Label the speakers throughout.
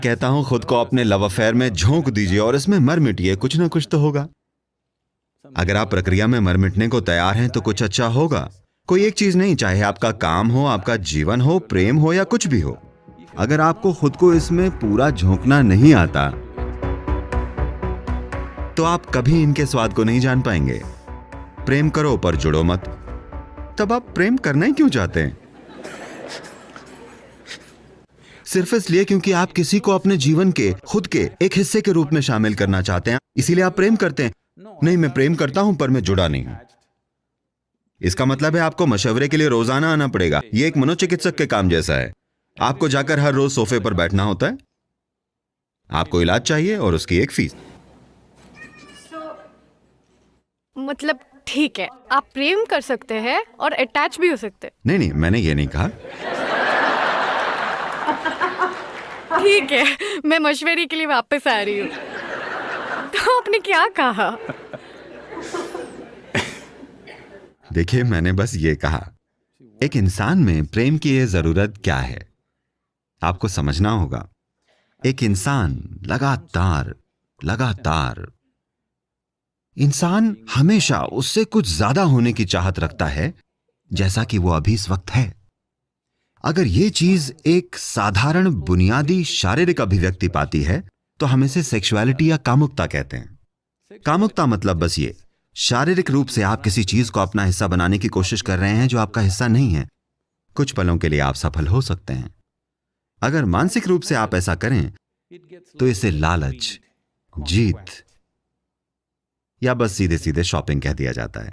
Speaker 1: कहता हूं खुद को अपने लव अफेयर में झोंक दीजिए और इसमें मर मिटिए, कुछ ना कुछ तो होगा। अगर आप प्रक्रिया में मर मिटने को तैयार हैं तो कुछ अच्छा होगा। कोई एक चीज नहीं, चाहे आपका काम हो, आपका जीवन हो, प्रेम हो या कुछ भी हो। अगर आपको खुद को इसमें पूरा झोंकना नहीं आता तो आप कभी इनके स्वाद को नहीं जान पाएंगे। प्रेम करो पर जुड़ो मत। तब आप प्रेम करना ही क्यों चाहते हैं? सिर्फ इसलिए क्योंकि आप किसी को अपने जीवन के खुद के एक हिस्से के रूप में शामिल करना चाहते हैं, इसीलिए आप प्रेम करते हैं। नहीं, मैं प्रेम करता हूं पर मैं जुड़ा नहीं हूं। इसका मतलब है आपको मशवरे के लिए रोजाना आना पड़ेगा। यह एक मनोचिकित्सक के काम जैसा है। आपको जाकर हर रोज सोफे पर बैठना होता है। आपको इलाज चाहिए और उसकी एक फीस।
Speaker 2: मतलब ठीक है, आप प्रेम कर सकते हैं और अटैच भी हो सकते हैं।
Speaker 1: नहीं नहीं, मैंने ये नहीं कहा।
Speaker 2: ठीक है, मैं मशवरे के लिए वापस आ रही हूँ। तो आपने क्या कहा?
Speaker 1: देखिए, मैंने बस ये कहा, एक इंसान में प्रेम की ये जरूरत क्या है आपको समझना होगा। एक इंसान लगातार इंसान हमेशा उससे कुछ ज्यादा होने की चाहत रखता है जैसा कि वो अभी इस वक्त है। अगर ये चीज एक साधारण बुनियादी शारीरिक अभिव्यक्ति पाती है तो हम इसे सेक्सुअलिटी या कामुकता कहते हैं। कामुकता मतलब बस ये, शारीरिक रूप से आप किसी चीज को अपना हिस्सा बनाने की कोशिश कर रहे हैं जो आपका हिस्सा नहीं है। कुछ पलों के लिए आप सफल हो सकते हैं। अगर मानसिक रूप से आप ऐसा करें तो इसे लालच, जीत या बस सीधे सीधे शॉपिंग कह दिया जाता है।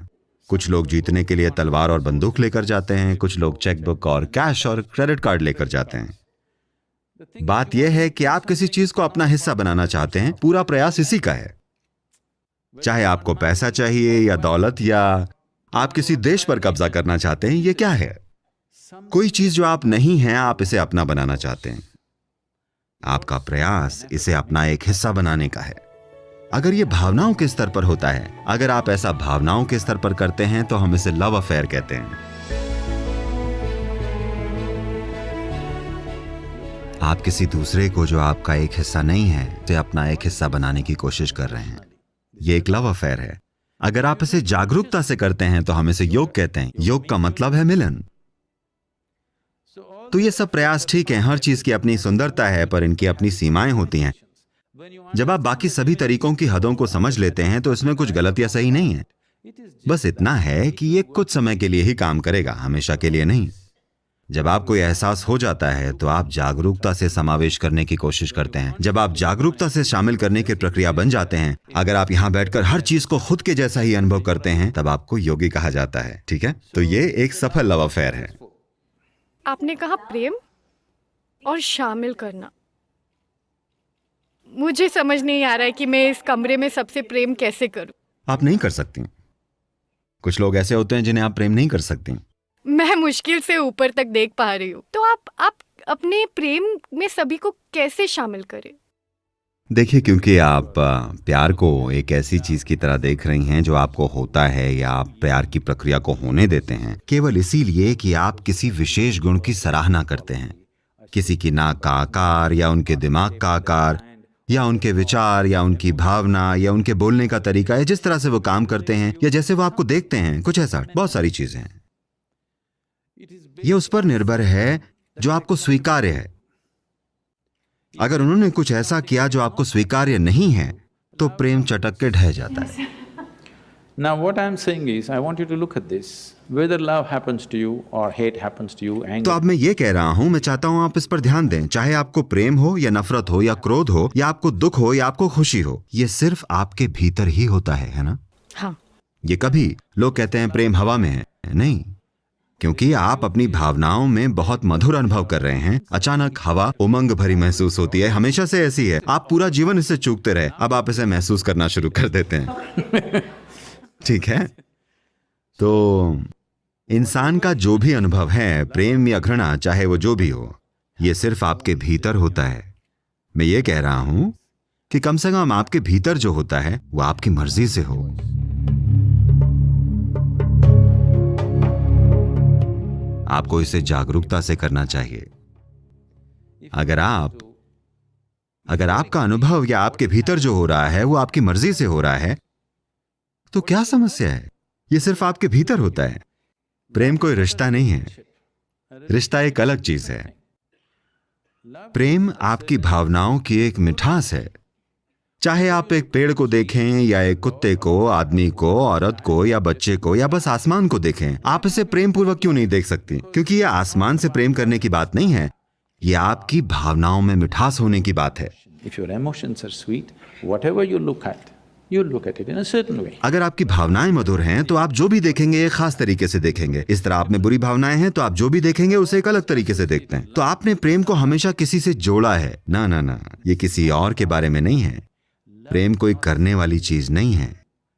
Speaker 1: कुछ लोग जीतने के लिए तलवार और बंदूक लेकर जाते हैं, कुछ लोग चेकबुक और कैश और क्रेडिट कार्ड लेकर जाते हैं। बात यह है कि आप किसी चीज को अपना हिस्सा बनाना चाहते हैं, पूरा प्रयास इसी का है। चाहे आपको पैसा चाहिए या दौलत, या आप किसी देश पर कब्जा करना चाहते हैं, यह क्या है? कोई चीज जो आप नहीं हैं, आप इसे अपना बनाना चाहते हैं। आपका प्रयास इसे अपना एक हिस्सा बनाने का है। अगर यह भावनाओं के स्तर पर होता है, अगर आप ऐसा भावनाओं के स्तर पर करते हैं तो हम इसे लव अफेयर कहते हैं। आप किसी दूसरे को जो आपका एक हिस्सा नहीं है उसे अपना एक हिस्सा बनाने की कोशिश कर रहे हैं। यह एक लव अफेयर है। अगर आप इसे जागरूकता से करते हैं तो हम इसे योग कहते हैं। योग का मतलब है मिलन। तो ये सब प्रयास ठीक है, हर चीज की अपनी सुंदरता है, पर इनकी अपनी सीमाएं होती हैं। जब आप बाकी सभी तरीकों की हदों को समझ लेते हैं तो इसमें कुछ गलत या सही नहीं है। बस इतना है कि ये कुछ समय के लिए ही काम करेगा, हमेशा के लिए नहीं। जब आपको यह एहसास हो जाता है तो आप जागरूकता से समावेश करने की कोशिश करते हैं। जब आप जागरूकता से शामिल करने की प्रक्रिया बन जाते हैं, अगर आप यहां बैठकर हर चीज को खुद के जैसा ही अनुभव करते हैं, तब आपको योगी कहा जाता है। ठीक है, तो ये एक सफल लव अफेयर है।
Speaker 2: आपने कहा प्रेम और शामिल करना। मुझे समझ नहीं आ रहा है कि मैं इस कमरे में सबसे प्रेम कैसे करूं।
Speaker 1: आप नहीं कर सकती। कुछ लोग ऐसे होते हैं जिन्हें आप प्रेम नहीं कर सकती।
Speaker 2: मैं मुश्किल से ऊपर तक देख पा रही हूँ। तो आप अपने प्रेम में सभी को कैसे शामिल करें?
Speaker 1: देखिए, क्योंकि आप प्यार को एक ऐसी चीज की तरह देख रही हैं जो आपको होता है, या आप प्यार की प्रक्रिया को होने देते हैं केवल इसीलिए कि आप किसी विशेष गुण की सराहना करते हैं। किसी की नाक का आकार, या उनके दिमाग का आकार, या उनके विचार, या उनकी भावना, या उनके बोलने का तरीका, या जिस तरह से वो काम करते हैं, या जैसे वो आपको देखते हैं, कुछ ऐसा। बहुत सारी चीजें हैं। ये उस पर निर्भर है जो आपको स्वीकार्य है। अगर उन्होंने कुछ ऐसा किया जो आपको स्वीकार्य नहीं है तो प्रेम चटक के ढह जाता है।
Speaker 3: Now what I am saying is, I want you to look at this. Whether love happens to you or hate happens to you, anger…
Speaker 1: तो अब मैं ये कह रहा हूं, मैं चाहता हूं आप इस पर ध्यान दें। चाहे आपको प्रेम हो या नफरत हो या क्रोध हो, या आपको दुख हो या आपको खुशी हो, ये सिर्फ आपके भीतर ही होता है ना?
Speaker 2: हाँ।
Speaker 1: ये कभी लोग कहते हैं प्रेम हवा में है, नहीं। क्योंकि आप अपनी भावनाओं में बहुत मधुर अनुभव कर रहे हैं, अचानक हवा उमंग भरी महसूस होती है। हमेशा से ऐसी है। आप पूरा जीवन इसे चूकते रहे, अब आप इसे महसूस करना शुरू कर देते हैं। ठीक है, तो इंसान का जो भी अनुभव है, प्रेम या घृणा, चाहे वो जो भी हो, ये सिर्फ आपके भीतर होता है। मैं ये कह रहा हूं कि कम से कम आपके भीतर जो होता है वो आपकी मर्जी से हो। आपको इसे जागरूकता से करना चाहिए। अगर आप अगर आपका अनुभव या आपके भीतर जो हो रहा है वो आपकी मर्जी से हो रहा है तो क्या समस्या है? ये सिर्फ आपके भीतर होता है। प्रेम कोई रिश्ता नहीं है, रिश्ता एक अलग चीज है। प्रेम आपकी भावनाओं की एक मिठास है। चाहे आप एक पेड़ को देखें या एक कुत्ते को, आदमी को, औरत को या बच्चे को या बस आसमान को देखें, आप इसे प्रेम पूर्वक क्यों नहीं देख सकती? क्योंकि यह आसमान से प्रेम करने की बात नहीं है, यह आपकी भावनाओं में मिठास होने की बात है।
Speaker 3: If your emotions are sweet, whatever you look at it in a certain way.
Speaker 1: अगर आपकी भावनाएं मधुर हैं तो आप जो भी देखेंगे एक खास तरीके से देखेंगे। इस तरह आप में बुरी भावनाएं हैं तो आप जो भी देखेंगे उसे एक अलग तरीके से देखते हैं। तो आपने प्रेम को हमेशा किसी से जोड़ा है। ना ना ना, ये किसी और के बारे में नहीं है। प्रेम कोई करने वाली चीज नहीं है,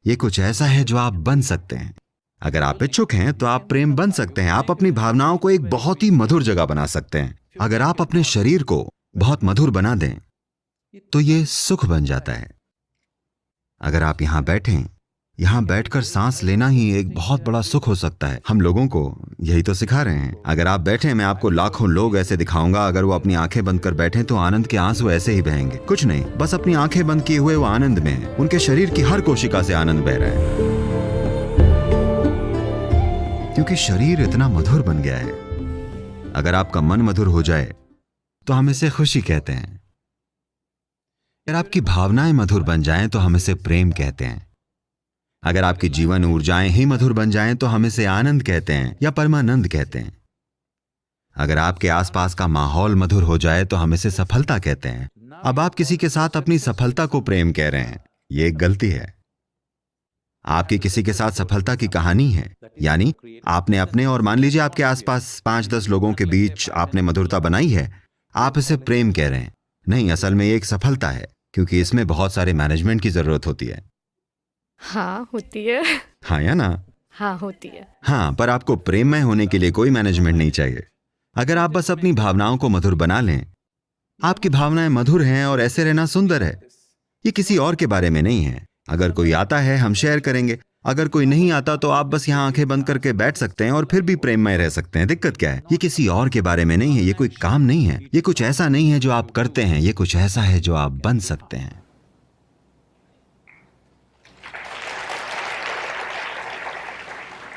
Speaker 1: ये कुछ ऐसा है जो आप बन सकते हैं। अगर आप इच्छुक हैं तो आप प्रेम बन सकते हैं। आप अपनी भावनाओं को एक बहुत ही मधुर जगह बना सकते हैं। अगर आप अपने शरीर को बहुत मधुर बना दें तो ये सुख बन जाता है। अगर आप यहां बैठें, यहां बैठकर सांस लेना ही एक बहुत बड़ा सुख हो सकता है। हम लोगों को यही तो सिखा रहे हैं। अगर आप बैठें, मैं आपको लाखों लोग ऐसे दिखाऊंगा, अगर वो अपनी आंखें बंद कर बैठें तो आनंद के आंसू ऐसे ही बहेंगे। कुछ नहीं, बस अपनी आंखें बंद किए हुए वो आनंद में हैं। उनके शरीर की हर कोशिका से आनंद बह रहा है, क्योंकि शरीर इतना मधुर बन गया है। अगर आपका मन मधुर हो जाए तो हम इसे खुशी कहते हैं। अगर आपकी भावनाएं मधुर बन जाएं तो हम इसे प्रेम कहते हैं। अगर आपकी जीवन ऊर्जाएं ही मधुर बन जाएं तो हम इसे आनंद कहते हैं या परमानंद कहते हैं। अगर आपके आसपास का माहौल मधुर हो जाए तो हम इसे सफलता कहते हैं। अब आप किसी के साथ अपनी सफलता को प्रेम कह रहे हैं, यह एक गलती है। आपकी किसी के साथ सफलता की कहानी है, यानी आपने अपने और मान लीजिए आपके आसपास 5-10 लोगों के बीच आपने मधुरता बनाई है, आप इसे प्रेम कह रहे हैं। नहीं, असल में ये एक सफलता है, क्योंकि इसमें बहुत सारे मैनेजमेंट की जरूरत होती है।
Speaker 2: हाँ होती है।
Speaker 1: हाँ या ना?
Speaker 2: हाँ होती है।
Speaker 1: हाँ, पर आपको प्रेममय होने के लिए कोई मैनेजमेंट नहीं चाहिए। अगर आप बस अपनी भावनाओं को मधुर बना लें, आपकी भावनाएं मधुर हैं और ऐसे रहना सुंदर है। ये किसी और के बारे में नहीं है। अगर कोई आता है हम शेयर करेंगे, अगर कोई नहीं आता तो आप बस यहाँ आंखें बंद करके बैठ सकते हैं और फिर भी प्रेममय रह सकते हैं। दिक्कत क्या है? ये किसी और के बारे में नहीं है, ये कोई काम नहीं है, ये कुछ ऐसा नहीं है जो आप करते हैं, ये कुछ ऐसा है जो आप बन सकते हैं।